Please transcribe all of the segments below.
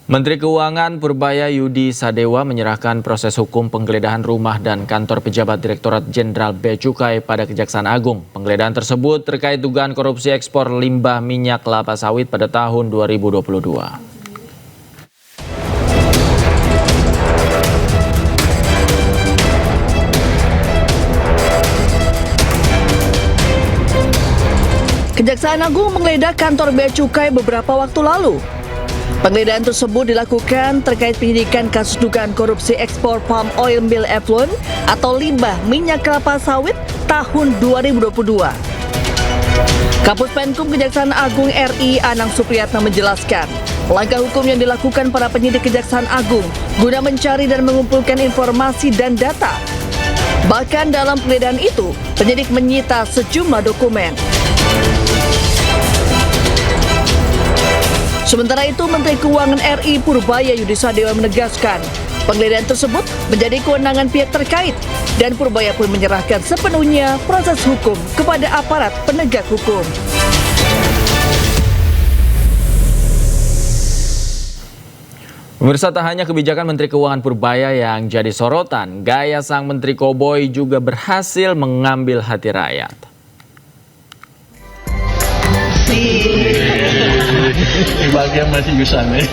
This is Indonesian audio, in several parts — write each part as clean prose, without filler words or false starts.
Menteri Keuangan Purbaya Yudi Sadewa menyerahkan proses hukum penggeledahan rumah dan kantor pejabat Direktorat Jenderal Bea Cukai pada Kejaksaan Agung. Penggeledahan tersebut terkait dugaan korupsi ekspor limbah minyak kelapa sawit pada tahun 2022. Kejaksaan Agung menggeledah kantor Bea Cukai beberapa waktu lalu. Penggeledahan tersebut dilakukan terkait penyidikan kasus dugaan korupsi ekspor palm oil mill effluent atau limbah minyak kelapa sawit tahun 2022. Kapus Penkum Kejaksaan Agung RI Anang Supriyatna menjelaskan, langkah hukum yang dilakukan para penyidik Kejaksaan Agung guna mencari dan mengumpulkan informasi dan data. Bahkan dalam penggeledahan itu, penyidik menyita sejumlah dokumen. Sementara itu, Menteri Keuangan RI Purbaya Yudi Sadewa menegaskan, penggeledahan tersebut menjadi kewenangan pihak terkait dan Purbaya pun menyerahkan sepenuhnya proses hukum kepada aparat penegak hukum. Pemirsa, tak hanya kebijakan Menteri Keuangan Purbaya yang jadi sorotan, gaya sang Menteri Koboi juga berhasil mengambil hati rakyat. Bagian masih Yusane.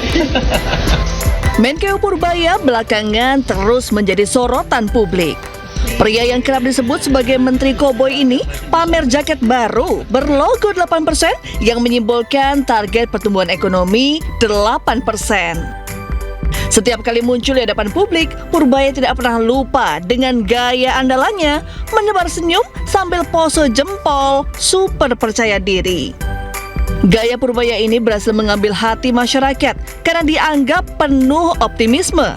Menkeu Purbaya belakangan terus menjadi sorotan publik. Pria yang kerap disebut sebagai Menteri Koboi ini pamer jaket baru berlogo 8% yang menyimbolkan target pertumbuhan ekonomi 8%. Setiap kali muncul di hadapan publik, Purbaya tidak pernah lupa dengan gaya andalannya menebar senyum sambil pose jempol super percaya diri. Gaya Purbaya ini berhasil mengambil hati masyarakat karena dianggap penuh optimisme.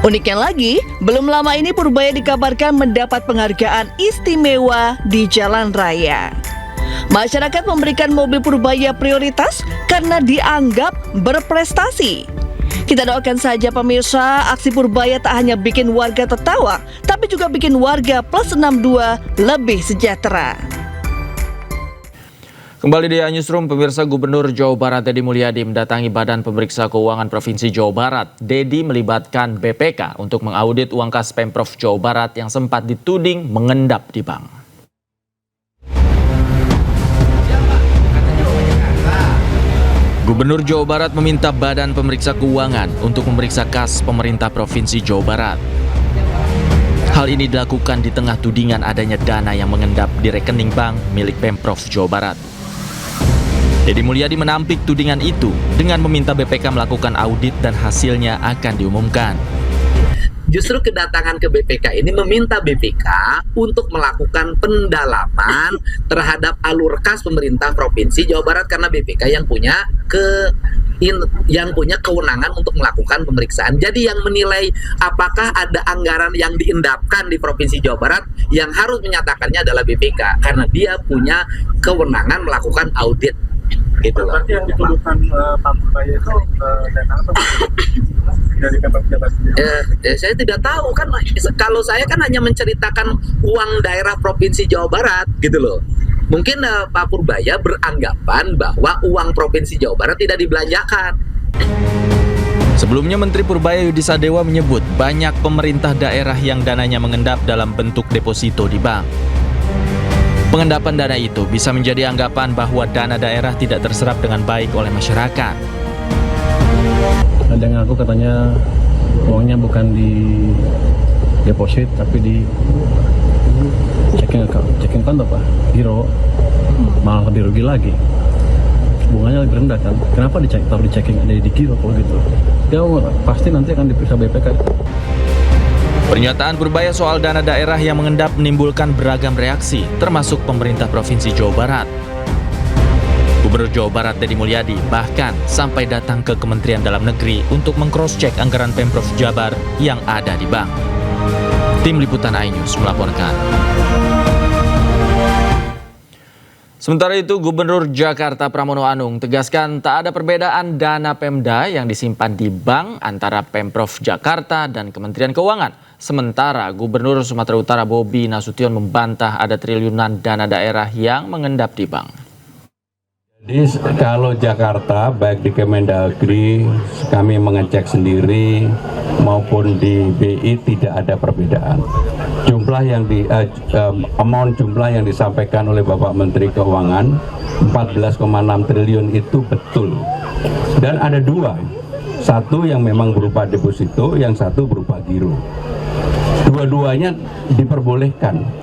Uniknya lagi, belum lama ini Purbaya dikabarkan mendapat penghargaan istimewa di jalan raya. Masyarakat memberikan mobil Purbaya prioritas karena dianggap berprestasi. Kita doakan saja pemirsa, aksi Purbaya tak hanya bikin warga tertawa, tapi juga bikin warga plus 62 lebih sejahtera. Kembali di Newsroom, pemirsa, Gubernur Jawa Barat Deddy Mulyadi mendatangi Badan Pemeriksa Keuangan Provinsi Jawa Barat. Deddy melibatkan BPK untuk mengaudit uang kas Pemprov Jawa Barat yang sempat dituding mengendap di bank. Gubernur Jawa Barat meminta Badan Pemeriksa Keuangan untuk memeriksa kas pemerintah Provinsi Jawa Barat. Hal ini dilakukan di tengah tudingan adanya dana yang mengendap di rekening bank milik Pemprov Jawa Barat. Deddy Mulyadi menampik tudingan itu dengan meminta BPK melakukan audit dan hasilnya akan diumumkan. Justru kedatangan ke BPK ini meminta BPK untuk melakukan pendalaman terhadap alur kas pemerintah Provinsi Jawa Barat karena BPK yang punya kewenangan untuk melakukan pemeriksaan. Jadi yang menilai apakah ada anggaran yang diendapkan di Provinsi Jawa Barat yang harus menyatakannya adalah BPK karena dia punya kewenangan melakukan audit. Gitu loh. Berarti yang dituduhkan Pak Purbaya itu dana apa? Dari pejabat sendiri? Saya tidak tahu kan, kalau saya kan hanya menceritakan uang daerah Provinsi Jawa Barat gitu loh. Mungkin Pak Purbaya beranggapan bahwa uang Provinsi Jawa Barat tidak dibelanjakan. Sebelumnya Menteri Purbaya Yudi Sadewa menyebut banyak pemerintah daerah yang dananya mengendap dalam bentuk deposito di bank. Pengendapan dana itu bisa menjadi anggapan bahwa dana daerah tidak terserap dengan baik oleh masyarakat. Ada yang ngaku katanya uangnya bukan di deposit tapi di checking account apa? Giro, malah lebih rugi lagi. Bunganya lebih rendah kan? Kenapa taruh di checking ada di giro kalau gitu? Ya pasti nanti akan diperiksa BPK. Pernyataan Purbaya soal dana daerah yang mengendap menimbulkan beragam reaksi, termasuk pemerintah Provinsi Jawa Barat. Gubernur Jawa Barat Deddy Mulyadi bahkan sampai datang ke Kementerian Dalam Negeri untuk meng-cross-check anggaran Pemprov Jabar yang ada di bank. Tim Liputan iNews melaporkan. Sementara itu, Gubernur Jakarta Pramono Anung tegaskan tak ada perbedaan dana Pemda yang disimpan di bank antara Pemprov Jakarta dan Kementerian Keuangan. Sementara Gubernur Sumatera Utara Bobi Nasution membantah ada triliunan dana daerah yang mengendap di bank. Jadi kalau Jakarta, baik di Kemendagri, kami mengecek sendiri maupun di BI tidak ada perbedaan. Jumlah yang jumlah yang disampaikan oleh Bapak Menteri Keuangan 14,6 triliun itu betul. Dan ada dua, satu yang memang berupa deposito, yang satu berupa giro. Dua-duanya diperbolehkan.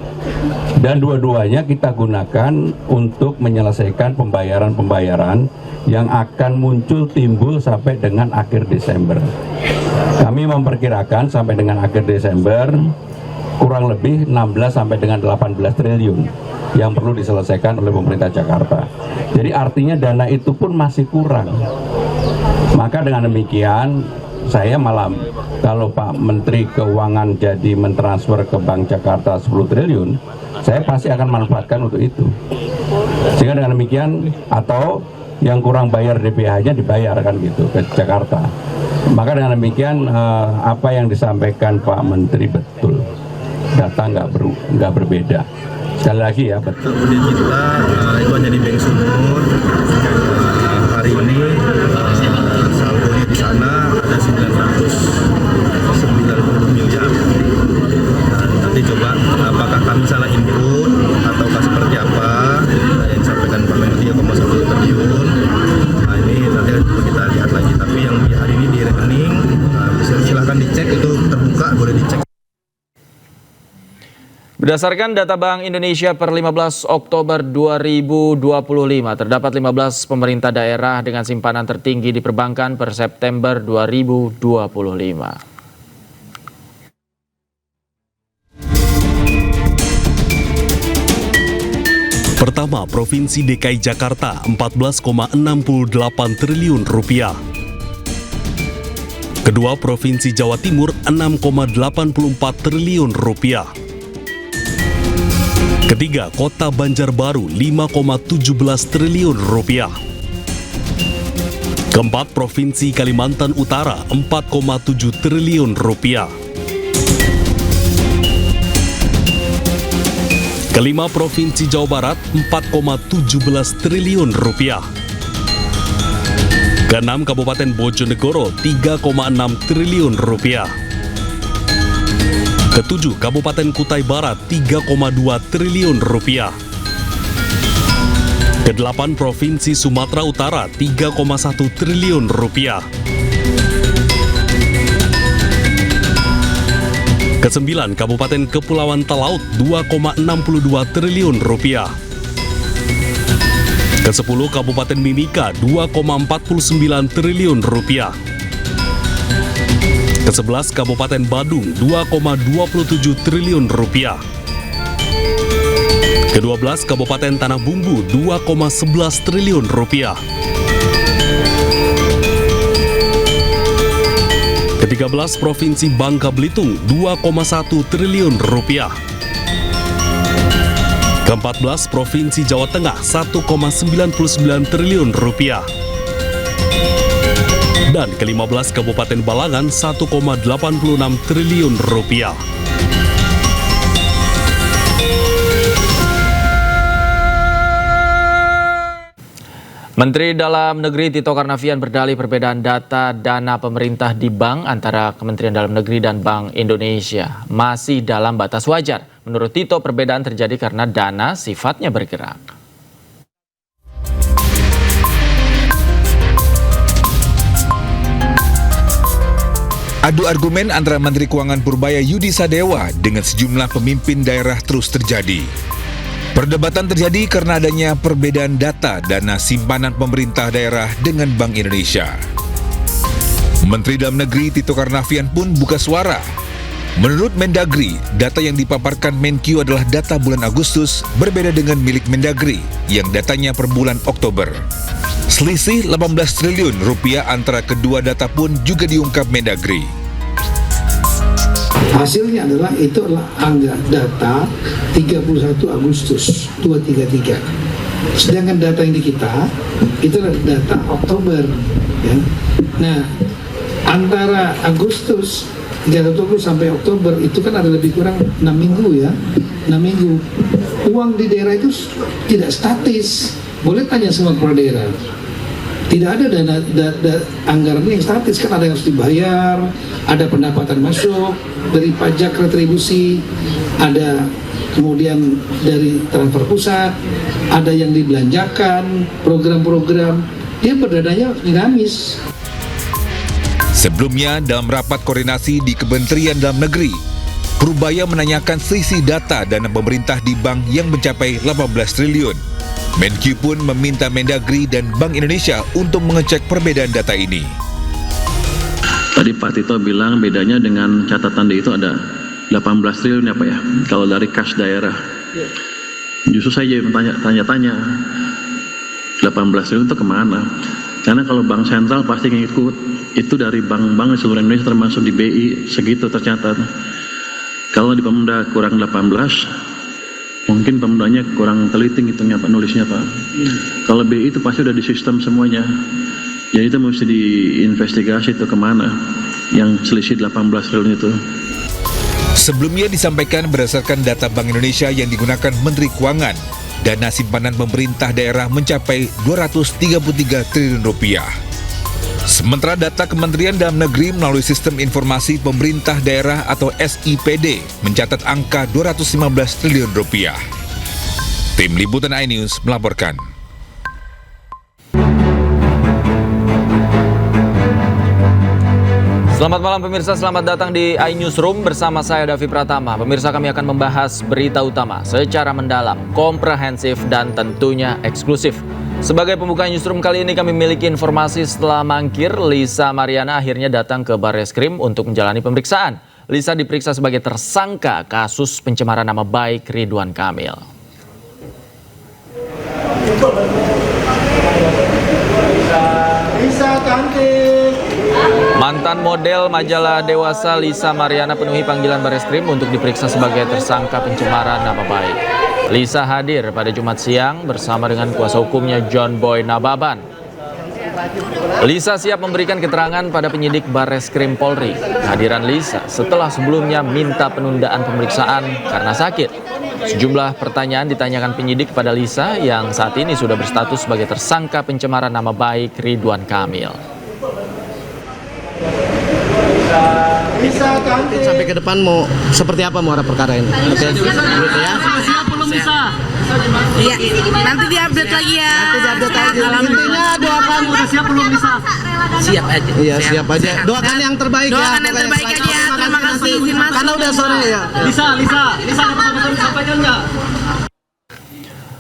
Dan dua-duanya kita gunakan untuk menyelesaikan pembayaran-pembayaran yang akan timbul sampai dengan akhir Desember. Kami memperkirakan sampai dengan akhir Desember kurang lebih 16 sampai dengan 18 triliun yang perlu diselesaikan oleh pemerintah Jakarta. Jadi artinya dana itu pun masih kurang. Maka dengan demikian saya malam, kalau Pak Menteri Keuangan jadi mentransfer ke Bank Jakarta 10 triliun, saya pasti akan manfaatkan untuk itu. Sehingga dengan demikian, atau yang kurang bayar DPH-nya dibayarkan gitu ke Jakarta. Maka dengan demikian, apa yang disampaikan Pak Menteri betul. Data nggak berbeda. Sekali lagi ya, betul. Kemudian kita itu hanya di Bank Sumur. Hari ini saldonya di sana ada 990 miliar. Dan nanti coba apakah kami salah input ataukah seperti apa yang disampaikan Pak Menteri 3,1 triliun. Nah ini nanti kita lihat lagi. Tapi yang hari ini di rekening silahkan dicek, itu terbuka, boleh dicek. Berdasarkan data Bank Indonesia per 15 Oktober 2025, terdapat 15 pemerintah daerah dengan simpanan tertinggi di perbankan per September 2025. Pertama, Provinsi DKI Jakarta 14,68 triliun rupiah. Kedua, Provinsi Jawa Timur 6,84 triliun rupiah. Ketiga, Kota Banjarbaru 5,17 triliun rupiah. Keempat, Provinsi Kalimantan Utara 4,7 triliun rupiah. Kelima, Provinsi Jawa Barat 4,17 triliun rupiah. Keenam, Kabupaten Bojonegoro 3,6 triliun rupiah. Ketujuh, Kabupaten Kutai Barat 3,2 triliun rupiah. Kedelapan, Provinsi Sumatera Utara 3,1 triliun rupiah. Kesembilan, Kabupaten Kepulauan Talaut 2,62 triliun rupiah. Kesepuluh, Kabupaten Mimika 2,49 triliun rupiah. Ke-11, Kabupaten Badung 2,27 triliun rupiah. Ke-12, Kabupaten Tanah Bumbu 2,11 triliun rupiah. Ke-13, Provinsi Bangka Belitung 2,1 triliun rupiah. Ke-14, Provinsi Jawa Tengah 1,99 triliun rupiah. Dan ke-15, Kabupaten Balangan 1,86 triliun rupiah. Menteri Dalam Negeri Tito Karnavian berdalih perbedaan data dana pemerintah di bank antara Kementerian Dalam Negeri dan Bank Indonesia masih dalam batas wajar. Menurut Tito, perbedaan terjadi karena dana sifatnya bergerak. Adu argumen antara Menteri Keuangan Purbaya Yudi Sadewa dengan sejumlah pemimpin daerah terus terjadi. Perdebatan terjadi karena adanya perbedaan data dana simpanan pemerintah daerah dengan Bank Indonesia. Menteri Dalam Negeri Tito Karnavian pun buka suara. Menurut Mendagri, data yang dipaparkan Menkyu adalah data bulan Agustus berbeda dengan milik Mendagri yang datanya per bulan Oktober. Selisih 18 triliun rupiah antara kedua data pun juga diungkap Mendagri. Hasilnya adalah itu adalah data 31 Agustus 2033. Sedangkan data yang di kita itu adalah data Oktober. Ya. Nah, antara Agustus 31 sampai Oktober itu kan ada lebih kurang 6 minggu ya. 6 minggu. Uang di daerah itu tidak statis. boleh tanya semua kepala daerah. Tidak ada anggaran yang statis, kan ada yang harus dibayar, ada pendapatan masuk dari pajak retribusi, ada kemudian dari transfer pusat, ada yang dibelanjakan, program-program, dia berdananya dinamis. Sebelumnya, dalam rapat koordinasi di Kementerian Dalam Negeri, Purbaya menanyakan selisih data dana pemerintah di bank yang mencapai 18 triliun. Menkyu pun meminta Mendagri dan Bank Indonesia untuk mengecek perbedaan data ini. Tadi Pak Tito bilang bedanya dengan catatan itu ada 18 triliun ya Pak ya, kalau dari kas daerah. Justru saya tanya-tanya 18 triliun itu kemana? Karena kalau bank sentral pasti ngikut, itu dari bank-bank di seluruh Indonesia termasuk di BI, segitu tercatat. Kalau di Pemda kurang 18, mungkin Pemdanya kurang teliti ngitungnya Pak, nulisnya Pak. Kalau BI itu pasti udah di sistem semuanya. Jadi itu mesti diinvestigasi itu kemana yang selisih 18 triliun itu. Sebelumnya disampaikan berdasarkan data Bank Indonesia yang digunakan Menteri Keuangan, dana simpanan pemerintah daerah mencapai 233 triliun rupiah. Sementara data Kementerian Dalam Negeri melalui Sistem Informasi Pemerintah Daerah atau SIPD mencatat angka 215 triliun rupiah. Tim Liputan iNews melaporkan. Selamat malam pemirsa, selamat datang di iNewsroom bersama saya Davi Pratama. Pemirsa, kami akan membahas berita utama secara mendalam, komprehensif, dan tentunya eksklusif. Sebagai pembuka Newsroom kali ini kami memiliki informasi setelah mangkir, Lisa Mariana akhirnya datang ke Barreskrim untuk menjalani pemeriksaan. Lisa diperiksa sebagai tersangka kasus pencemaran nama baik Ridwan Kamil. Lisa cantik. Mantan model majalah Dewasa Lisa Mariana penuhi panggilan Barreskrim untuk diperiksa sebagai tersangka pencemaran nama baik. Lisa hadir pada Jumat siang bersama dengan kuasa hukumnya John Boy Nababan. Lisa siap memberikan keterangan pada penyidik Barreskrim Polri. Kehadiran Lisa setelah sebelumnya minta penundaan pemeriksaan karena sakit. Sejumlah pertanyaan ditanyakan penyidik kepada Lisa yang saat ini sudah berstatus sebagai tersangka pencemaran nama baik Ridwan Kamil. Bisa cantik. Sampai ke depan mau seperti apa muara perkara ini? Oke, gitu ya. Siap belum bisa? Iya, nanti diupdate lagi ya. Nanti diupdate lagi. Intinya doakan udah siap belum bisa? Siap aja. Iya, siap aja. Doakan yang terbaik ya. Doakan yang terbaik aja. Terima kasih. Karena udah sore ya. Lisa ada pesan-pesan disampaikan nggak?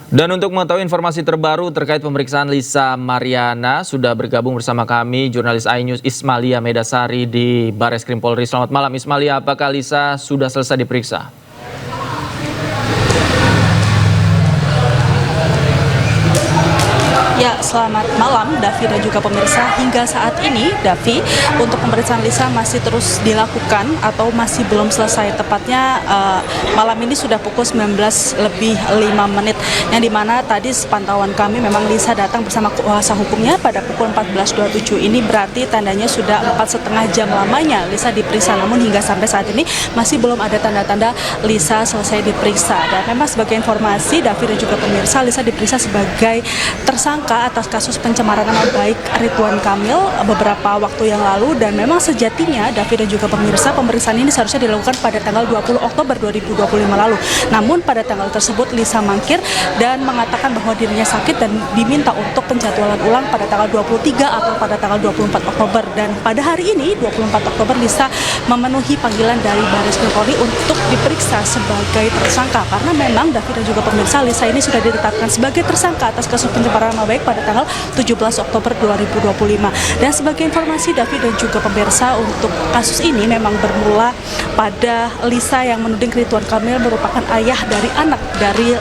Dan untuk mengetahui informasi terbaru terkait pemeriksaan Lisa Mariana, sudah bergabung bersama kami jurnalis iNews Ismalia Medasari di Barreskrim Polri. Selamat malam Ismalia, apakah Lisa sudah selesai diperiksa? Ya, selamat malam Davi dan juga pemirsa. Hingga saat ini Davi, untuk pemeriksaan Lisa masih terus dilakukan atau masih belum selesai. Tepatnya malam ini sudah pukul 19:05 yang dimana tadi sepantauan kami memang Lisa datang bersama kuasa hukumnya pada pukul 14.27. Ini berarti tandanya sudah 4,5 jam lamanya Lisa diperiksa, namun hingga sampai saat ini masih belum ada tanda-tanda Lisa selesai diperiksa. Dan memang sebagai informasi Davi dan juga pemirsa, Lisa diperiksa sebagai tersangka atas kasus pencemaran nama baik Ridwan Kamil beberapa waktu yang lalu, dan memang sejatinya Davi dan juga pemirsa, pemeriksaan ini seharusnya dilakukan pada tanggal 20 Oktober 2025 lalu. Namun pada tanggal tersebut Lisa mangkir dan mengatakan bahwa dirinya sakit dan diminta untuk penjadwalan ulang pada tanggal 23 atau pada tanggal 24 Oktober. Dan pada hari ini 24 Oktober Lisa memenuhi panggilan dari Barreskrim Polri untuk diperiksa sebagai tersangka, karena memang Davi dan juga pemirsa, Lisa ini sudah ditetapkan sebagai tersangka atas kasus pencemaran nama baik pada tanggal 17 Oktober 2025. Dan sebagai informasi Davi dan juga pemirsa, untuk kasus ini memang bermula pada Lisa yang menuding Ridwan Kamil merupakan ayah dari anak dari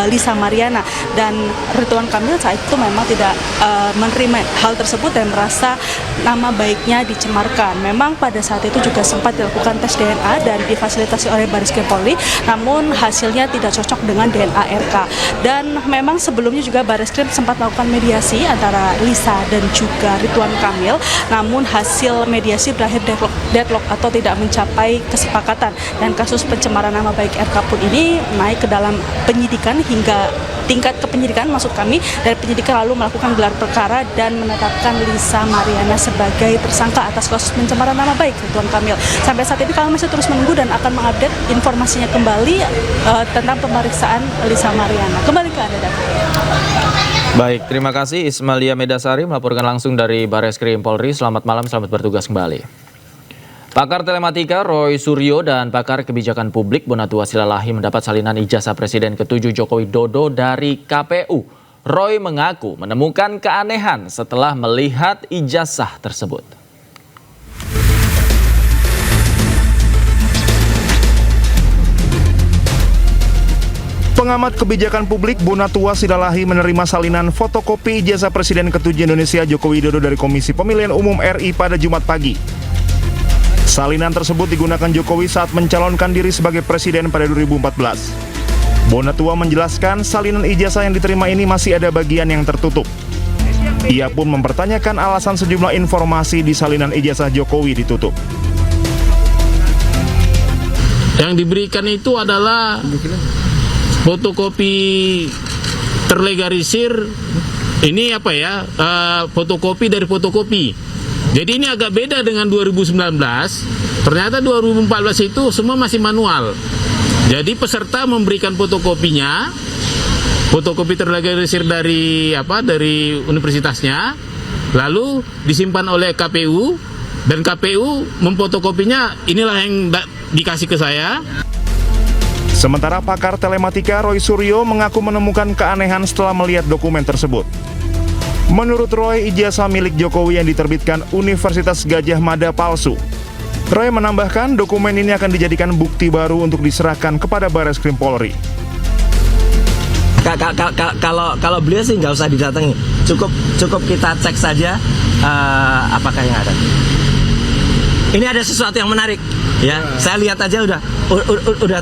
Lisa Mariana, dan Ridwan Kamil saat itu memang tidak menerima hal tersebut dan merasa nama baiknya dicemarkan. Memang pada saat itu juga sempat dilakukan tes DNA dan difasilitasi oleh Barreskrim Polri, namun hasilnya tidak cocok dengan DNA RK. Dan memang sebelumnya juga Barreskrim sempat melakukan mediasi antara Lisa dan juga Ridwan Kamil, namun hasil mediasi berakhir deadlock atau tidak mencapai kesepakatan, dan kasus pencemaran nama baik RK pun ini naik ke dalam penyidikan hingga tingkat kepenyidikan, maksud kami dari penyidikan lalu melakukan gelar perkara dan menetapkan Lisa Mariana sebagai tersangka atas kasus pencemaran nama baik, Ridwan Kamil. Sampai saat ini kami masih terus menunggu dan akan mengupdate informasinya kembali tentang pemeriksaan Lisa Mariana. Kembali ke Anda, David. Baik, terima kasih Ismalia Medasari melaporkan langsung dari Bareskrim Polri. Selamat malam, selamat bertugas kembali. Pakar telematika Roy Suryo dan pakar kebijakan publik Bonatua Silalahi mendapat salinan ijazah Presiden ke-7 Joko Widodo dari KPU. Roy mengaku menemukan keanehan setelah melihat ijazah tersebut. Pengamat kebijakan publik Bonatua Silalahi menerima salinan fotokopi ijazah Presiden ke-7 Indonesia Joko Widodo dari Komisi Pemilihan Umum RI pada Jumat pagi. Salinan tersebut digunakan Jokowi saat mencalonkan diri sebagai presiden pada 2014. Bonatua menjelaskan salinan ijazah yang diterima ini masih ada bagian yang tertutup. Ia pun mempertanyakan alasan sejumlah informasi di salinan ijazah Jokowi ditutup. Yang diberikan itu adalah fotokopi terlegalisir. Ini apa ya? Fotokopi dari fotokopi. Jadi ini agak beda dengan 2019. Ternyata 2014 itu semua masih manual. Jadi peserta memberikan fotokopinya, fotokopi terlegalisir dari universitasnya, lalu disimpan oleh KPU dan KPU memfotokopinya. Inilah yang dikasih ke saya. Sementara pakar telematika Roy Suryo mengaku menemukan keanehan setelah melihat dokumen tersebut. Menurut Roy, ijazah milik Jokowi yang diterbitkan Universitas Gadjah Mada palsu. Roy menambahkan dokumen ini akan dijadikan bukti baru untuk diserahkan kepada Bareskrim Polri. Kalau beliau sih nggak usah didatangi, cukup kita cek saja apakah yang ada. Ini ada sesuatu yang menarik, ya. Saya lihat aja udah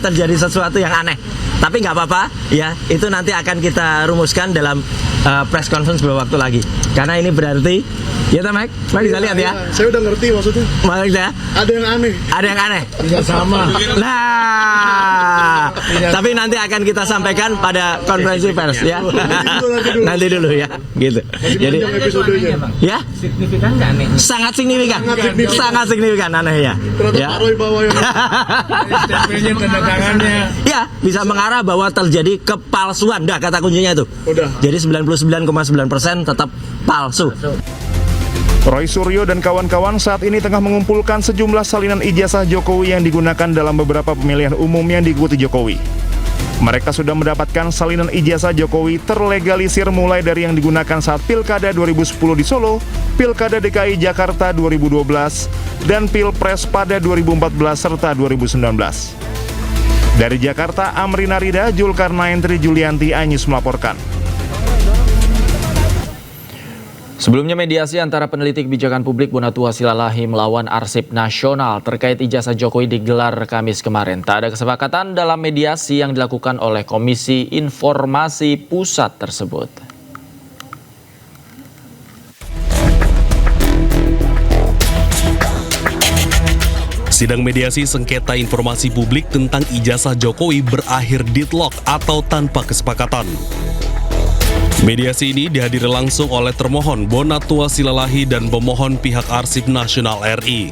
terjadi sesuatu yang aneh. Tapi nggak apa-apa, ya. Itu nanti akan kita rumuskan dalam press conference beberapa waktu lagi. Karena ini berarti, ya Mike bisa lihat ya. Saya udah ngerti maksudnya. Maksudnya? Ada yang aneh. Ada yang aneh. Tidak sama. Nah, tapi nanti akan kita sampaikan pada konferensi pers ya. Nanti dulu ya, gitu. Jadi, ya. Signifikan nggak aneh? Sangat signifikan. Sangat signifikan aneh ya. Ya. Pak Roy bawa yang tanda tangannya. Ya, bisa mengarah bahwa terjadi kepalsuan. Dah kata kuncinya itu. Udah. Jadi 99,9% tetap palsu. Roy Suryo dan kawan-kawan saat ini tengah mengumpulkan sejumlah salinan ijazah Jokowi yang digunakan dalam beberapa pemilihan umum yang diikuti Jokowi. Mereka sudah mendapatkan salinan ijazah Jokowi terlegalisir mulai dari yang digunakan saat Pilkada 2010 di Solo, Pilkada DKI Jakarta 2012, dan Pilpres pada 2014 serta 2019. Dari Jakarta, Amrina Rida, Julkarnain Tri Julianti, iNews melaporkan. Sebelumnya mediasi antara peneliti kebijakan publik Bonatua Silalahi melawan Arsip Nasional terkait ijazah Jokowi digelar Kamis kemarin. Tak ada kesepakatan dalam mediasi yang dilakukan oleh Komisi Informasi Pusat tersebut. Sidang mediasi sengketa informasi publik tentang ijazah Jokowi berakhir deadlock atau tanpa kesepakatan. Mediasi ini dihadiri langsung oleh termohon Bonatua Silalahi dan pemohon pihak Arsip Nasional RI.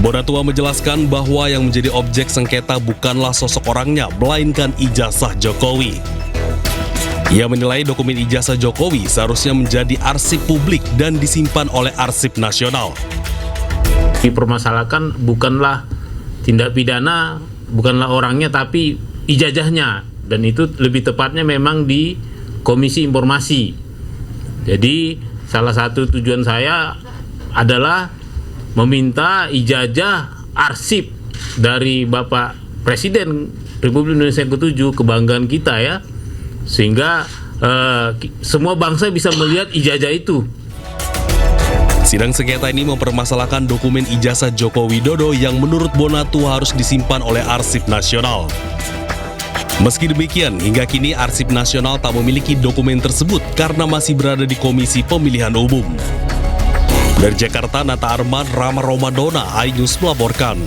Bonatua menjelaskan bahwa yang menjadi objek sengketa bukanlah sosok orangnya, melainkan ijazah Jokowi. Ia menilai dokumen ijazah Jokowi seharusnya menjadi arsip publik dan disimpan oleh Arsip Nasional. Dipermasalahkan bukanlah tindak pidana, bukanlah orangnya, tapi ijazahnya. Dan itu lebih tepatnya memang di Komisi Informasi. Jadi salah satu tujuan saya adalah meminta ijazah arsip dari Bapak Presiden Republik Indonesia ke-7, kebanggaan kita ya, sehingga semua bangsa bisa melihat ijazah itu. Sidang sengketa ini mempermasalahkan dokumen ijazah Joko Widodo yang menurut Bonatua harus disimpan oleh Arsip Nasional. Meski demikian, hingga kini Arsip Nasional tak memiliki dokumen tersebut karena masih berada di Komisi Pemilihan Umum. Dari Jakarta, Nata Arman, Rama Romadona, iNews melaporkan.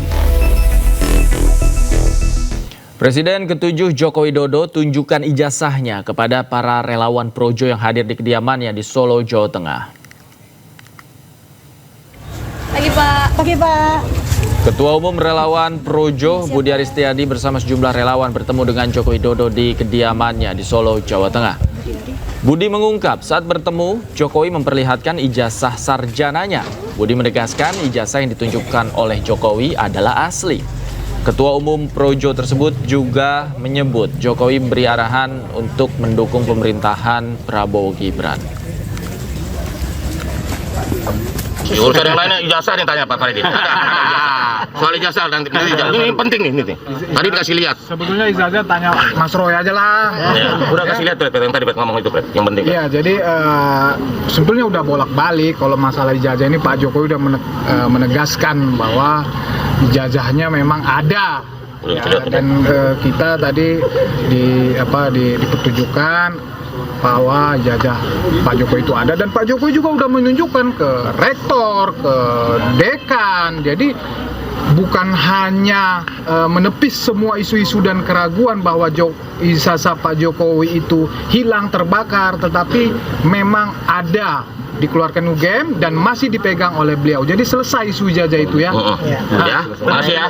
Presiden ke-7 Joko Widodo tunjukkan ijazahnya kepada para relawan Projo yang hadir di kediamannya di Solo, Jawa Tengah. Pagi Pak. Pagi Pak. Ketua Umum Relawan Projo Budi Aristiadi bersama sejumlah relawan bertemu dengan Joko Widodo di kediamannya di Solo, Jawa Tengah. Budi mengungkap saat bertemu, Jokowi memperlihatkan ijazah sarjananya. Budi menegaskan ijazah yang ditunjukkan oleh Jokowi adalah asli. Ketua Umum Projo tersebut juga menyebut Jokowi memberi arahan untuk mendukung pemerintahan Prabowo Gibran. Urusan yang lainnya ijazah yang tanya Pak Faridin. Soal ijazah nanti ini penting nih. Tadi dikasih lihat. Sebetulnya ijazah tanya Mas Roy aja lah. Ya, udah kasih lihat tuh yang tadi ngomong itu, yang penting. Iya, jadi sebetulnya udah bolak-balik kalau masalah ijazah ini Pak Jokowi udah menegaskan bahwa ijazahnya memang ada. Ya, dan kita tadi dipertunjukkan bahwa ijazah Pak Jokowi itu ada, dan Pak Jokowi juga udah menunjukkan ke rektor, ke dekan. Jadi bukan hanya menepis semua isu-isu dan keraguan bahwa ijazah Pak Jokowi itu hilang, terbakar, tetapi memang ada, dikeluarkan UGM dan masih dipegang oleh beliau. Jadi selesai isu ijazah itu ya. Ya, makasih ya.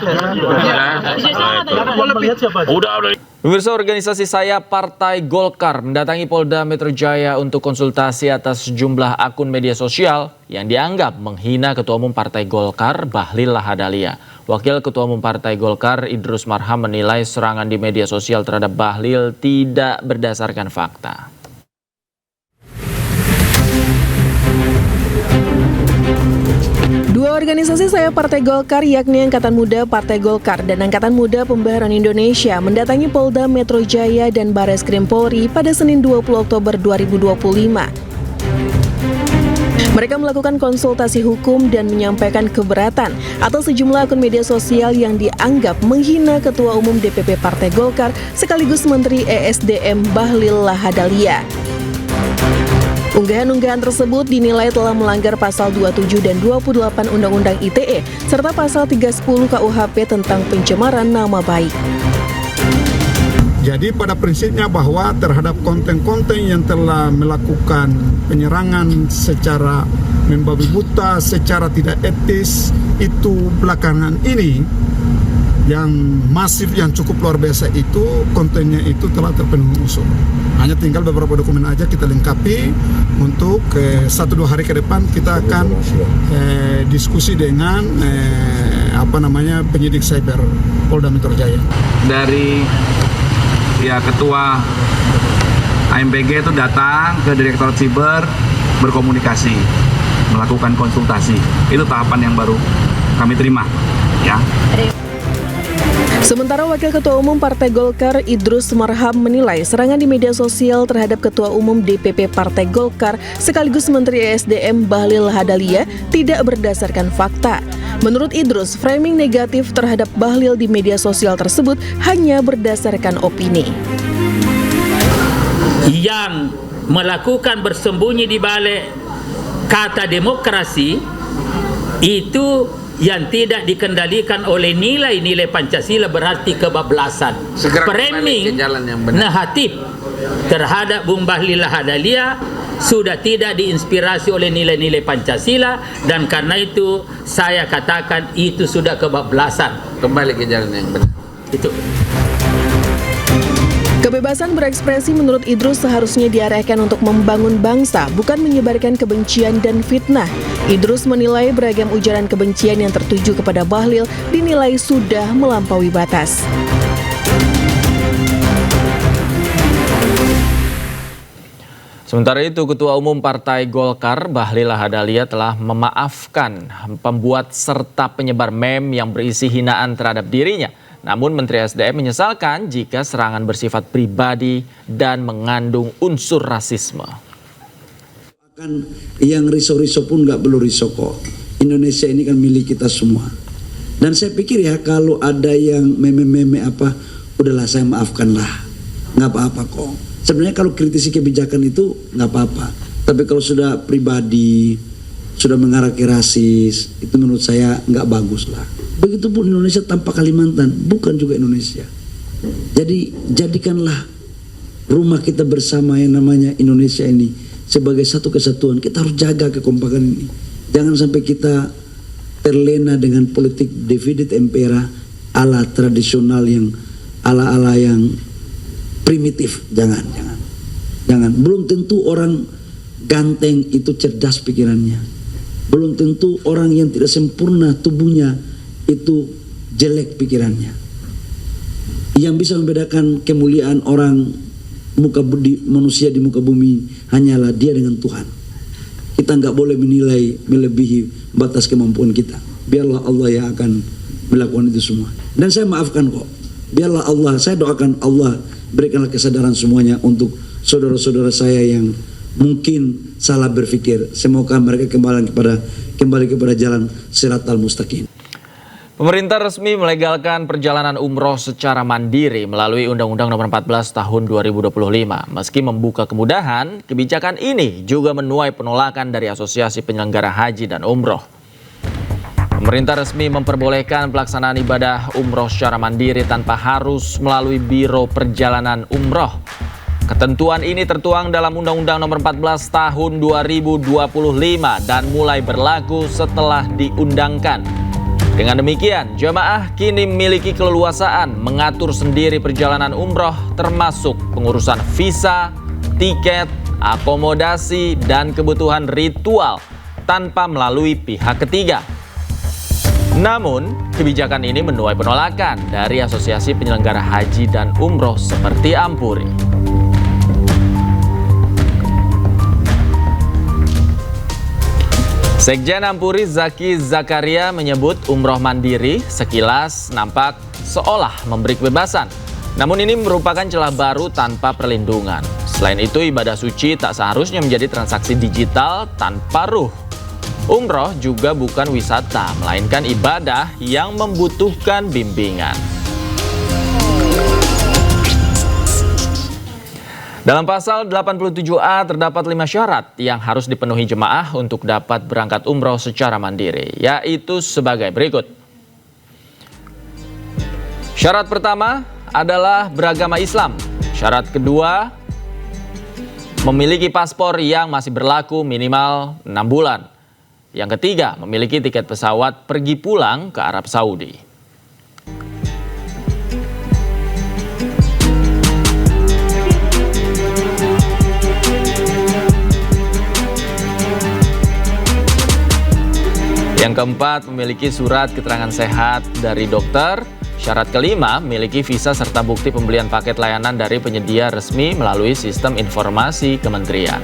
Udah. Pemirsa, organisasi Saya Partai Golkar mendatangi Polda Metro Jaya untuk konsultasi atas sejumlah akun media sosial yang dianggap menghina Ketua Umum Partai Golkar Bahlil Lahadalia. Wakil Ketua Umum Partai Golkar Idrus Marham menilai serangan di media sosial terhadap Bahlil tidak berdasarkan fakta. Dua organisasi Saya Partai Golkar, yakni Angkatan Muda Partai Golkar dan Angkatan Muda Pembaharuan Indonesia, mendatangi Polda Metro Jaya dan Bareskrim Polri pada Senin 20 Oktober 2025. Mereka melakukan konsultasi hukum dan menyampaikan keberatan atas sejumlah akun media sosial yang dianggap menghina Ketua Umum DPP Partai Golkar sekaligus Menteri ESDM Bahlil Lahadalia. Unggahan-unggahan tersebut dinilai telah melanggar pasal 27 dan 28 Undang-Undang ITE serta pasal 310 KUHP tentang pencemaran nama baik. Jadi pada prinsipnya bahwa terhadap konten-konten yang telah melakukan penyerangan secara membabi buta, secara tidak etis, itu belakangan ini yang masif, yang cukup luar biasa itu, kontennya itu telah terpenuhi unsur. Hanya tinggal beberapa dokumen aja kita lengkapi untuk 1-2 hari ke depan kita akan diskusi dengan penyidik cyber Polda Metro Jaya. Dari ketua AMPG itu datang ke Direktorat Siber, berkomunikasi, melakukan konsultasi. Itu tahapan yang baru kami terima, ya. Sementara Wakil Ketua Umum Partai Golkar Idrus Marham menilai serangan di media sosial terhadap Ketua Umum DPP Partai Golkar sekaligus Menteri ESDM Bahlil Lahadalia tidak berdasarkan fakta. Menurut Idrus, framing negatif terhadap Bahlil di media sosial tersebut hanya berdasarkan opini. Yang melakukan bersembunyi di balik kata demokrasi itu yang tidak dikendalikan oleh nilai-nilai Pancasila berarti kebablasan. Framing negatif terhadap Bung Bahlil Lahadalia sudah tidak diinspirasi oleh nilai-nilai Pancasila, dan karena itu saya katakan itu sudah kebablasan. Kembali ke jalan yang benar. Itu. Kebebasan berekspresi menurut Idrus seharusnya diarahkan untuk membangun bangsa, bukan menyebarkan kebencian dan fitnah. Idrus menilai beragam ujaran kebencian yang tertuju kepada Bahlil dinilai sudah melampaui batas. Sementara itu, Ketua Umum Partai Golkar Bahlil Lahadalia telah memaafkan pembuat serta penyebar meme yang berisi hinaan terhadap dirinya. Namun Menteri SDM menyesalkan jika serangan bersifat pribadi dan mengandung unsur rasisme. Yang riso-riso pun nggak perlu riso kok. Indonesia ini kan milik kita semua. Dan saya pikir ya kalau ada yang meme-meme apa, udahlah saya maafkanlah. Nggak apa-apa kok. Sebenarnya kalau kritisi kebijakan itu nggak apa-apa. Tapi kalau sudah pribadi, sudah mengarah ke rasis, itu menurut saya nggak bagus lah. Begitupun Indonesia tanpa Kalimantan, bukan juga Indonesia. Jadi jadikanlah rumah kita bersama yang namanya Indonesia ini sebagai satu kesatuan. Kita harus jaga kekompakan ini. Jangan sampai kita terlena dengan politik divided impera ala tradisional yang ala-ala yang primitif. Jangan. Belum tentu orang ganteng itu cerdas pikirannya. Belum tentu orang yang tidak sempurna tubuhnya itu jelek pikirannya. Yang bisa membedakan kemuliaan orang manusia di muka bumi hanyalah dia dengan Tuhan. Kita nggak boleh menilai melebihi batas kemampuan kita. Biarlah Allah yang akan melakukan itu semua. Dan saya maafkan kok. Biarlah Allah, saya doakan Allah berikanlah kesadaran semuanya untuk saudara-saudara saya yang mungkin salah berpikir. Semoga mereka kembali kepada jalan Shiratal Mustaqim. Pemerintah resmi melegalkan perjalanan umroh secara mandiri melalui Undang-Undang Nomor 14 Tahun 2025. Meski membuka kemudahan, kebijakan ini juga menuai penolakan dari Asosiasi Penyelenggara Haji dan Umroh. Pemerintah resmi memperbolehkan pelaksanaan ibadah umroh secara mandiri tanpa harus melalui Biro Perjalanan Umroh. Ketentuan ini tertuang dalam Undang-Undang Nomor 14 Tahun 2025 dan mulai berlaku setelah diundangkan. Dengan demikian, jemaah kini memiliki keleluasaan mengatur sendiri perjalanan umroh termasuk pengurusan visa, tiket, akomodasi, dan kebutuhan ritual tanpa melalui pihak ketiga. Namun, kebijakan ini menuai penolakan dari Asosiasi Penyelenggara Haji dan Umroh seperti Ampuri. Sekjen Ampuri Zaki Zakaria menyebut umroh mandiri sekilas nampak seolah memberi kebebasan. Namun ini merupakan celah baru tanpa perlindungan. Selain itu, ibadah suci tak seharusnya menjadi transaksi digital tanpa ruh. Umroh juga bukan wisata, melainkan ibadah yang membutuhkan bimbingan. Dalam pasal 87A terdapat 5 syarat yang harus dipenuhi jemaah untuk dapat berangkat umroh secara mandiri, yaitu sebagai berikut. Syarat pertama adalah beragama Islam. Syarat kedua, memiliki paspor yang masih berlaku minimal 6 bulan. Yang ketiga, memiliki tiket pesawat pergi pulang ke Arab Saudi. Yang keempat, memiliki surat keterangan sehat dari dokter. Syarat kelima, memiliki visa serta bukti pembelian paket layanan dari penyedia resmi melalui sistem informasi kementerian.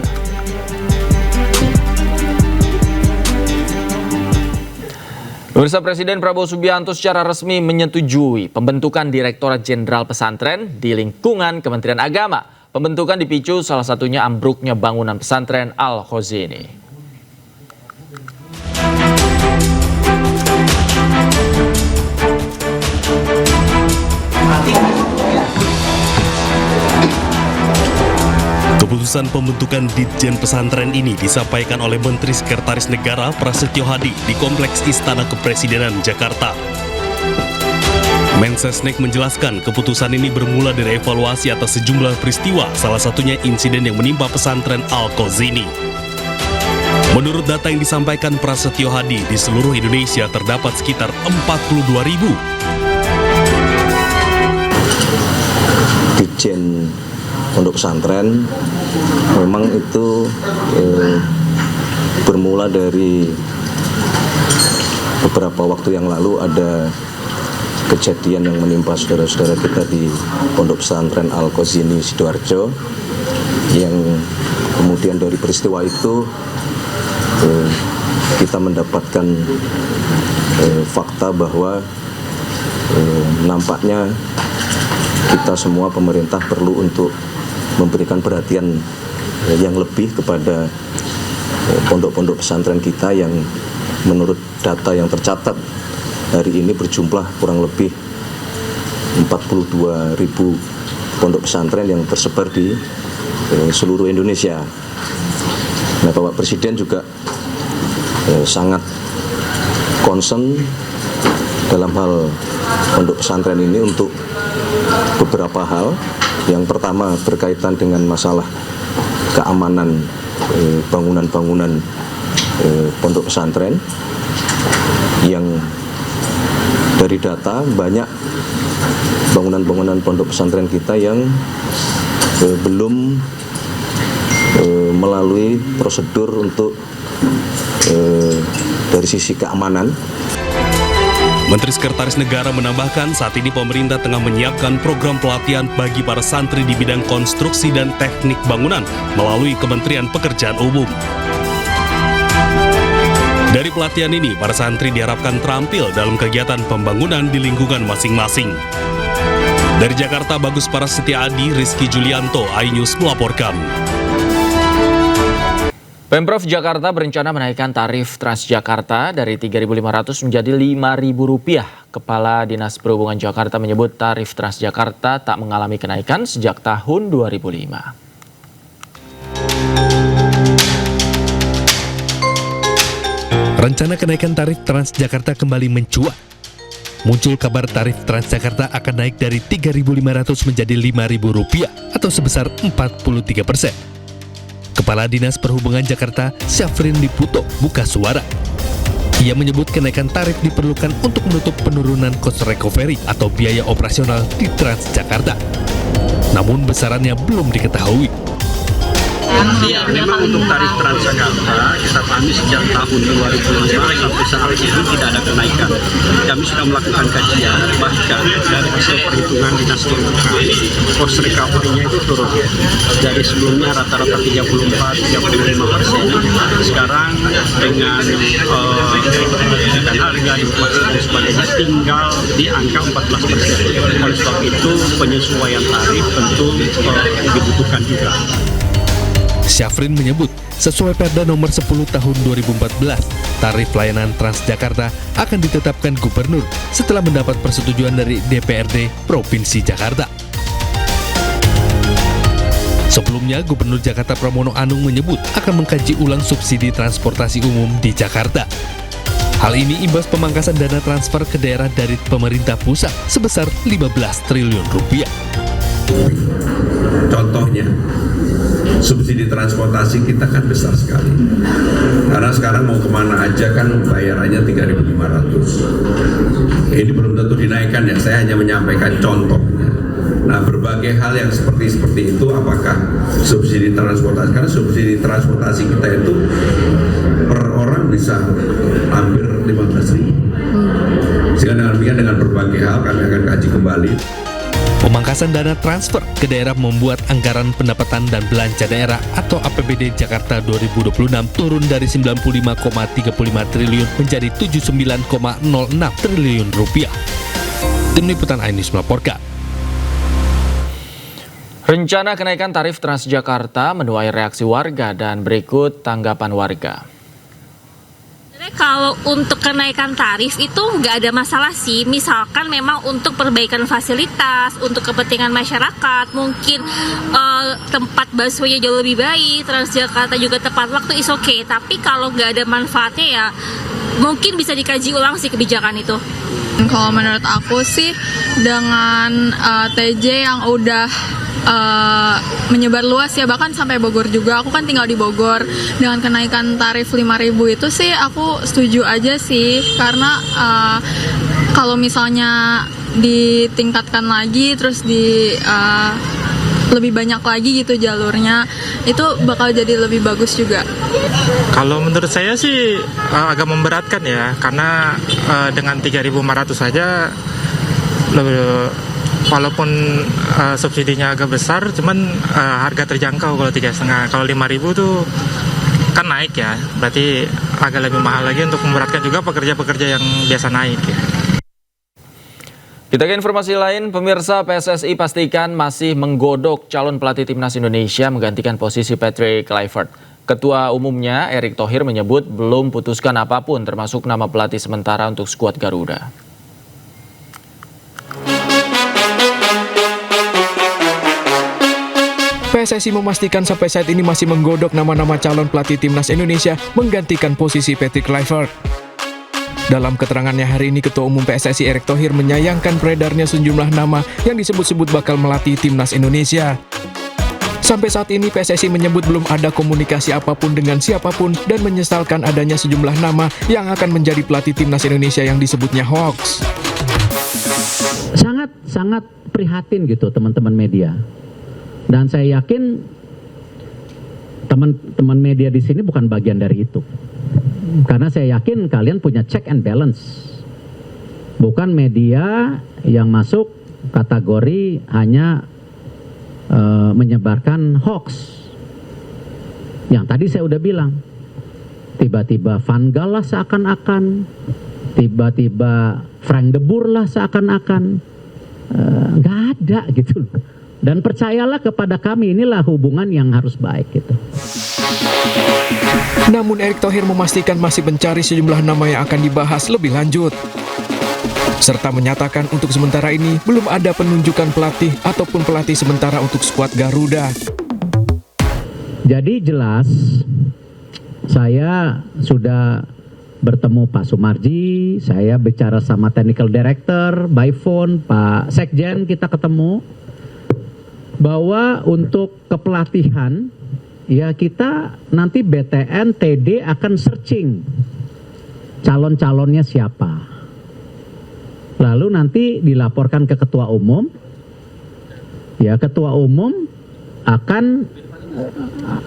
Pemirsa, Presiden Prabowo Subianto secara resmi menyetujui pembentukan Direktorat Jenderal Pesantren di lingkungan Kementerian Agama. Pembentukan dipicu salah satunya ambruknya bangunan pesantren Al-Khazini. Keputusan pembentukan Ditjen Pesantren ini disampaikan oleh Menteri Sekretaris Negara Prasetyo Hadi di Kompleks Istana Kepresidenan Jakarta. Mensesnek menjelaskan keputusan ini bermula dari evaluasi atas sejumlah peristiwa, salah satunya insiden yang menimpa pesantren Al-Khazini. Menurut data yang disampaikan Prasetyo Hadi, di seluruh Indonesia terdapat sekitar 42.000 Ditjen Pondok Pesantren. Memang itu bermula dari beberapa waktu yang lalu ada kejadian yang menimpa saudara-saudara kita di Pondok Pesantren Al-Khazini Sidoarjo, yang kemudian dari peristiwa itu kita mendapatkan fakta bahwa nampaknya kita semua pemerintah perlu untuk memberikan perhatian yang lebih kepada pondok-pondok pesantren kita yang menurut data yang tercatat hari ini berjumlah kurang lebih 42.000 pondok pesantren yang tersebar di seluruh Indonesia. Nah, Bapak Presiden juga sangat concern dalam hal pondok pesantren ini untuk beberapa hal. Yang pertama berkaitan dengan masalah keamanan bangunan-bangunan pondok pesantren yang dari data banyak bangunan-bangunan pondok pesantren kita yang belum melalui prosedur untuk dari sisi keamanan. Menteri Sekretaris Negara menambahkan saat ini pemerintah tengah menyiapkan program pelatihan bagi para santri di bidang konstruksi dan teknik bangunan melalui Kementerian Pekerjaan Umum. Dari pelatihan ini, para santri diharapkan terampil dalam kegiatan pembangunan di lingkungan masing-masing. Dari Jakarta, Bagus Parasetyadi, Rizky Julianto, iNews melaporkan. Pemprov Jakarta berencana menaikkan tarif Transjakarta dari Rp3.500 menjadi Rp5.000. Kepala Dinas Perhubungan Jakarta menyebut tarif Transjakarta tak mengalami kenaikan sejak tahun 2005. Rencana kenaikan tarif Transjakarta kembali mencuat. Muncul kabar tarif Transjakarta akan naik dari Rp3.500 menjadi Rp5.000 atau sebesar 43%. Kepala Dinas Perhubungan Jakarta, Syafrin Liputo, buka suara. Ia menyebut kenaikan tarif diperlukan untuk menutup penurunan cost recovery atau biaya operasional di Transjakarta. Namun besarannya belum diketahui. Ya, memang untuk tarif Transjakarta kita pahami sejak tahun 2005 sampai saat ini tidak ada kenaikan. Kami sudah melakukan kajian, bahkan dari hasil perhitungan dinas perhubungan, cost recovery-nya itu turun. Dari sebelumnya rata-rata 34-35%, sekarang dengan harga inflasi dan sebagainya tinggal di angka 14%. Oleh sebab itu penyesuaian tarif tentu dibutuhkan juga. Syafrin menyebut, sesuai Perda nomor 10 tahun 2014, tarif layanan Transjakarta akan ditetapkan gubernur setelah mendapat persetujuan dari DPRD Provinsi Jakarta. Sebelumnya, Gubernur Jakarta Pramono Anung menyebut akan mengkaji ulang subsidi transportasi umum di Jakarta. Hal ini imbas pemangkasan dana transfer ke daerah dari pemerintah pusat sebesar 15 triliun rupiah. Contohnya, subsidi transportasi kita kan besar sekali. Karena sekarang mau kemana aja kan bayarannya 3.500. Ini belum tentu dinaikkan ya, saya hanya menyampaikan contohnya. Nah, berbagai hal yang seperti itu, apakah subsidi transportasi, karena subsidi transportasi kita itu per orang bisa hampir 15.000. Sehingga dengan demikian dengan berbagai hal kami akan kaji kembali. Pemangkasan dana transfer ke daerah membuat anggaran pendapatan dan belanja daerah atau APBD Jakarta 2026 turun dari 95,35 triliun menjadi 79,06 triliun rupiah. Tim Liputan iNews melaporkan. Rencana kenaikan tarif Transjakarta menuai reaksi warga dan berikut tanggapan warga. Kalau untuk kenaikan tarif itu nggak ada masalah sih, misalkan memang untuk perbaikan fasilitas, untuk kepentingan masyarakat, mungkin tempat busway-nya jauh lebih baik, Transjakarta juga tepat waktu, is okay. Tapi kalau nggak ada manfaatnya ya mungkin bisa dikaji ulang sih kebijakan itu. Kalau menurut aku sih dengan TJ yang udah menyebar luas ya, bahkan sampai Bogor juga, aku kan tinggal di Bogor, dengan kenaikan tarif 5.000 itu sih aku setuju aja sih, karena kalau misalnya ditingkatkan lagi terus lebih banyak lagi gitu jalurnya, itu bakal jadi lebih bagus juga. Kalau menurut saya sih agak memberatkan ya, karena dengan 3.500 saja walaupun subsidinya agak besar, cuman harga terjangkau kalau 3,5. Kalau 5.000 tuh kan naik ya, berarti agak lebih mahal lagi untuk memberatkan juga pekerja-pekerja yang biasa naik ya. Kita ke informasi lain, pemirsa, PSSI pastikan masih menggodok calon pelatih timnas Indonesia menggantikan posisi Patrick Kluivert. Ketua umumnya Erick Thohir menyebut belum putuskan apapun termasuk nama pelatih sementara untuk skuad Garuda. PSSI memastikan sampai saat ini masih menggodok nama-nama calon pelatih timnas Indonesia menggantikan posisi Patrick Kluivert. Dalam keterangannya hari ini, Ketua Umum PSSI Erick Thohir menyayangkan beredarnya sejumlah nama yang disebut-sebut bakal melatih timnas Indonesia. Sampai saat ini PSSI menyebut belum ada komunikasi apapun dengan siapapun dan menyesalkan adanya sejumlah nama yang akan menjadi pelatih timnas Indonesia yang disebutnya hoax. Sangat prihatin gitu teman-teman media. Dan saya yakin teman-teman media di sini bukan bagian dari itu. Karena saya yakin kalian punya check and balance. Bukan media yang masuk kategori hanya menyebarkan hoax. Yang tadi saya udah bilang, tiba-tiba Van Gaal lah seakan-akan, tiba-tiba Frank de Boer lah seakan-akan, nggak ada gitu. Dan percayalah kepada kami, inilah hubungan yang harus baik gitu. Namun Erick Thohir memastikan masih mencari sejumlah nama yang akan dibahas lebih lanjut. Serta menyatakan untuk sementara ini belum ada penunjukan pelatih ataupun pelatih sementara untuk skuad Garuda. Jadi jelas saya sudah bertemu Pak Sumarji, saya bicara sama technical director by phone, Pak Sekjen kita ketemu, bahwa untuk kepelatihan ya kita nanti BTN TD akan searching calon-calonnya siapa. Lalu nanti dilaporkan ke ketua umum. Ya, ketua umum akan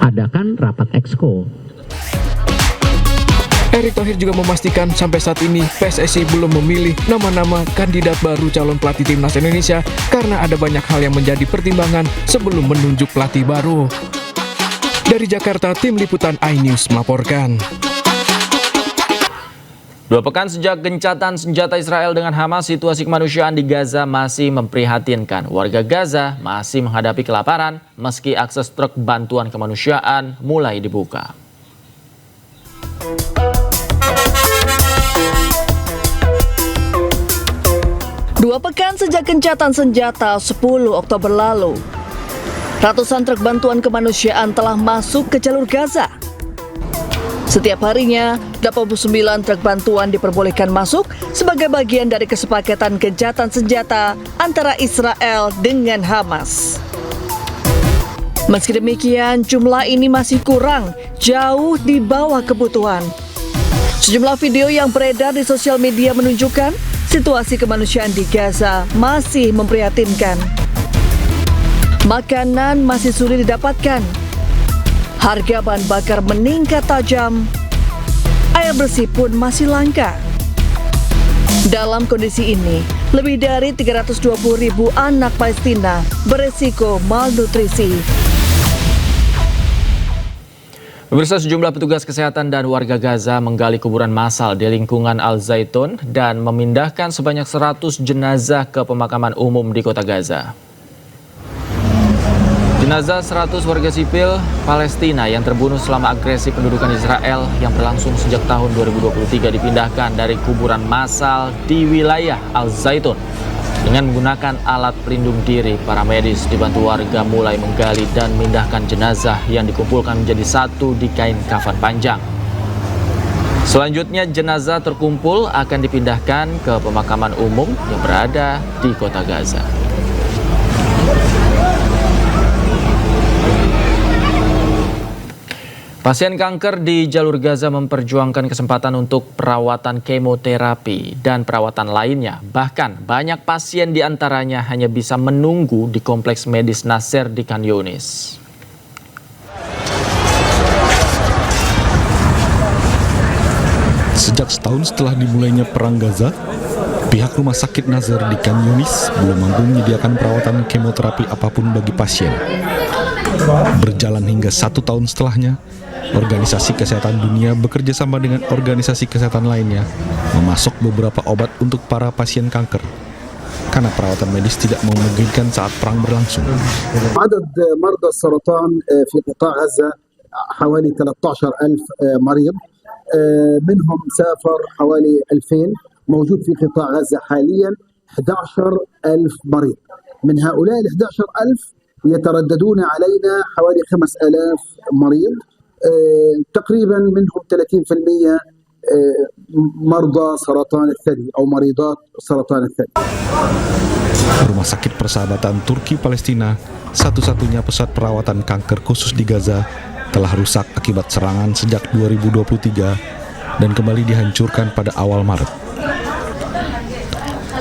adakan rapat exco. Erick Thohir juga memastikan sampai saat ini PSSI belum memilih nama-nama kandidat baru calon pelatih timnas Indonesia karena ada banyak hal yang menjadi pertimbangan sebelum menunjuk pelatih baru. Dari Jakarta, tim liputan iNews melaporkan. 2 pekan sejak gencatan senjata Israel dengan Hamas, situasi kemanusiaan di Gaza masih memprihatinkan. Warga Gaza masih menghadapi kelaparan meski akses truk bantuan kemanusiaan mulai dibuka. Dua pekan sejak gencatan senjata 10 Oktober lalu, ratusan truk bantuan kemanusiaan telah masuk ke jalur Gaza. Setiap harinya, 89 truk bantuan diperbolehkan masuk sebagai bagian dari kesepakatan gencatan senjata antara Israel dengan Hamas. Meski demikian, jumlah ini masih kurang, jauh di bawah kebutuhan. Sejumlah video yang beredar di sosial media menunjukkan situasi kemanusiaan di Gaza masih memprihatinkan. Makanan masih sulit didapatkan. Harga bahan bakar meningkat tajam. Air bersih pun masih langka. Dalam kondisi ini, lebih dari 320.000 anak Palestina beresiko malnutrisi. Pemirsa, sejumlah petugas kesehatan dan warga Gaza menggali kuburan massal di lingkungan Al-Zaitun dan memindahkan sebanyak 100 jenazah ke pemakaman umum di kota Gaza. Jenazah 100 warga sipil Palestina yang terbunuh selama agresi pendudukan Israel yang berlangsung sejak tahun 2023 dipindahkan dari kuburan massal di wilayah Al-Zaitun. Dengan menggunakan alat pelindung diri, para medis dibantu warga mulai menggali dan memindahkan jenazah yang dikumpulkan menjadi satu di kain kafan panjang. Selanjutnya jenazah terkumpul akan dipindahkan ke pemakaman umum yang berada di kota Gaza. Pasien kanker di jalur Gaza memperjuangkan kesempatan untuk perawatan kemoterapi dan perawatan lainnya. Bahkan banyak pasien di antaranya hanya bisa menunggu di kompleks medis Nasser di Khan Yunis. Sejak setahun setelah dimulainya perang Gaza, pihak rumah sakit Nasser di Khan Yunis belum mampu menyediakan perawatan kemoterapi apapun bagi pasien. Berjalan hingga 1 tahun setelahnya, Organisasi Kesehatan Dunia bekerja sama dengan organisasi kesehatan lainnya memasok beberapa obat untuk para pasien kanker karena perawatan medis tidak memungkinkan saat perang berlangsung. عدد مرضى السرطان في قطاع غزة حوالي 13,000 مريض منهم سافر حوالي 2,000 موجود في قطاع غزة حاليا 11,000 مريض من هؤلاء ال 11,000 يترددون علينا حوالي 5,000 مريض تقريبا منهم 30% مرضى سرطان الثدي أو مريضات سرطان الثدي. Rumah Sakit Persahabatan Turki Palestina, satu-satunya pusat perawatan kanker khusus di Gaza, telah rusak akibat serangan sejak 2023 dan kembali dihancurkan pada awal Maret.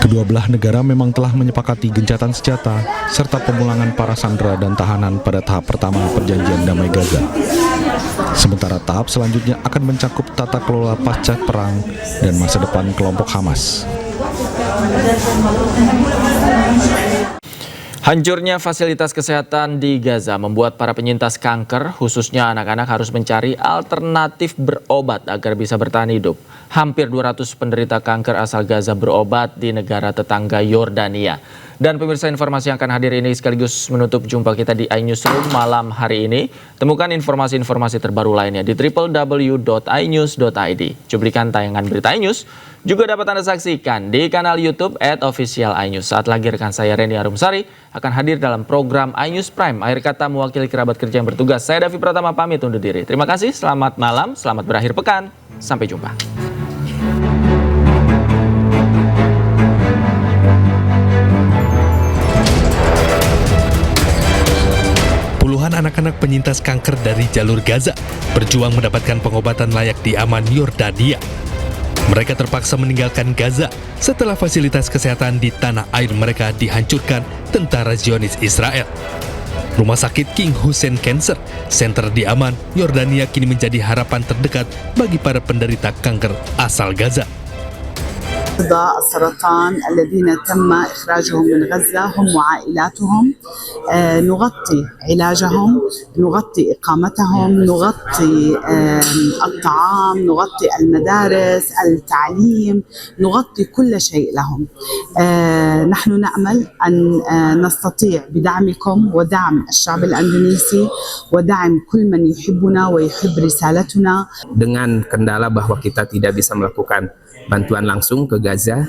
Kedua belah negara memang telah menyepakati gencatan senjata serta pemulangan para sandera dan tahanan pada tahap pertama perjanjian damai Gaza. Sementara tahap selanjutnya akan mencakup tata kelola pasca perang dan masa depan kelompok Hamas. Hancurnya fasilitas kesehatan di Gaza membuat para penyintas kanker, khususnya anak-anak, harus mencari alternatif berobat agar bisa bertahan hidup. Hampir 200 penderita kanker asal Gaza berobat di negara tetangga Yordania. Dan pemirsa, informasi yang akan hadir ini sekaligus menutup jumpa kita di iNewsroom malam hari ini. Temukan informasi-informasi terbaru lainnya di www.inews.id. Cuplikan tayangan berita iNews juga dapat Anda saksikan di kanal YouTube @official_iNews. Saat lagi rekan saya Reni Arumsari akan hadir dalam program iNews Prime. Akhir kata mewakili kerabat kerja yang bertugas, saya Davi Pratama pamit undur diri. Terima kasih, selamat malam, selamat berakhir pekan. Sampai jumpa. Puluhan anak-anak penyintas kanker dari jalur Gaza berjuang mendapatkan pengobatan layak di aman Yordania. Mereka terpaksa meninggalkan Gaza setelah fasilitas kesehatan di tanah air mereka dihancurkan tentara Zionis Israel. Rumah sakit King Hussein Cancer Center di Aman, Yordania kini menjadi harapan terdekat bagi para penderita kanker asal Gaza. مرضى السرطان الذين تم إخراجهم من غزة هم وعائلاتهم نغطي علاجهم، نغطي إقامتهم، نغطي الطعام، نغطي المدارس، التعليم، نغطي كل شيء لهم. نحن نأمل أن نستطيع بدعمكم ودعم الشعب الأندونيسي ودعم كل من يحبنا ويحب رسالتنا. Dengan kendala bahwa kita tidak bisa melakukan bantuan langsung ke Gaza,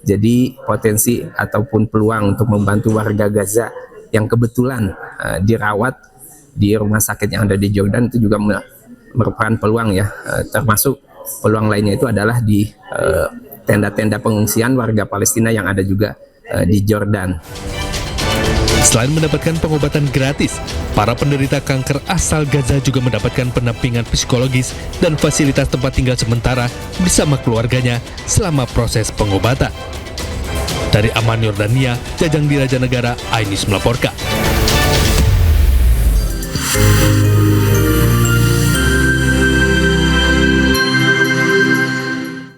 jadi potensi ataupun peluang untuk membantu warga Gaza yang kebetulan dirawat di rumah sakit yang ada di Jordan itu juga merupakan peluang ya, termasuk peluang lainnya itu adalah di tenda-tenda pengungsian warga Palestina yang ada juga di Jordan. Selain mendapatkan pengobatan gratis, para penderita kanker asal Gaza juga mendapatkan pendampingan psikologis dan fasilitas tempat tinggal sementara bersama keluarganya selama proses pengobatan. Dari Aman, Yordania, Jajang Diraja Negara, iNews melaporkan.